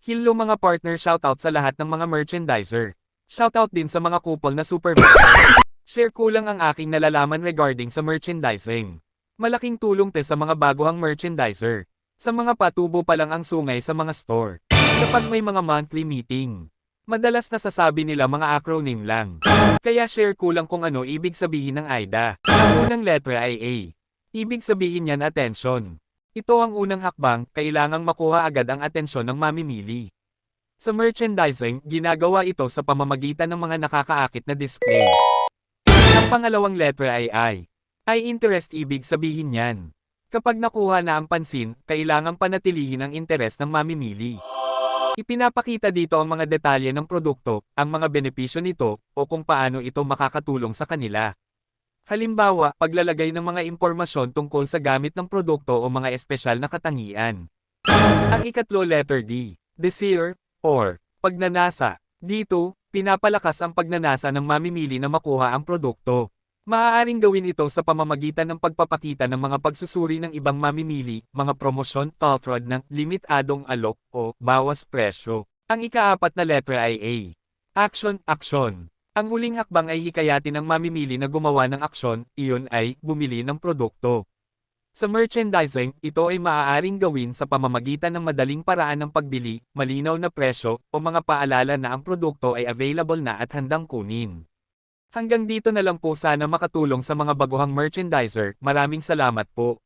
Hello mga partner, shoutout sa lahat ng mga merchandiser. Shoutout din sa mga kupol na supervisor. Share ko lang ang aking nalalaman regarding sa merchandising. Malaking tulong sa mga baguhang merchandiser. Sa mga patubo pa lang ang sungay sa mga store. Kapag may mga monthly meeting. Madalas nasasabi nila mga acronym lang. Kaya share ko lang kung ano ibig sabihin ng AIDA. Ang unang letra ay A. Ibig sabihin niyan attention. Ito ang unang hakbang, kailangang makuha agad ang atensyon ng mamimili. Sa merchandising, ginagawa ito sa pamamagitan ng mga nakakaakit na display. Ang pangalawang letra ay I. I interest ibig sabihin niyan. Kapag nakuha na ang pansin, kailangang panatilihin ang interes ng mamimili. Ipinapakita dito ang mga detalye ng produkto, ang mga benepisyo nito, o kung paano ito makakatulong sa kanila. Halimbawa, paglalagay ng mga impormasyon tungkol sa gamit ng produkto o mga espesyal na katangian. Ang ikatlo letter D, desire, or pagnanasa. Dito, pinapalakas ang pagnanasa ng mamimili na makuha ang produkto. Maaaring gawin ito sa pamamagitan ng pagpapakita ng mga pagsusuri ng ibang mamimili, mga promosyon, tulad ng limitadong alok o bawas presyo. Ang ikaapat na letra ay A. Action, action. Ang huling hakbang ay hikayatin ang mamimili na gumawa ng aksyon, iyon ay, bumili ng produkto. Sa merchandising, ito ay maaaring gawin sa pamamagitan ng madaling paraan ng pagbili, malinaw na presyo, o mga paalala na ang produkto ay available na at handang kunin. Hanggang dito na lang po, sana makatulong sa mga baguhang merchandiser. Maraming salamat po.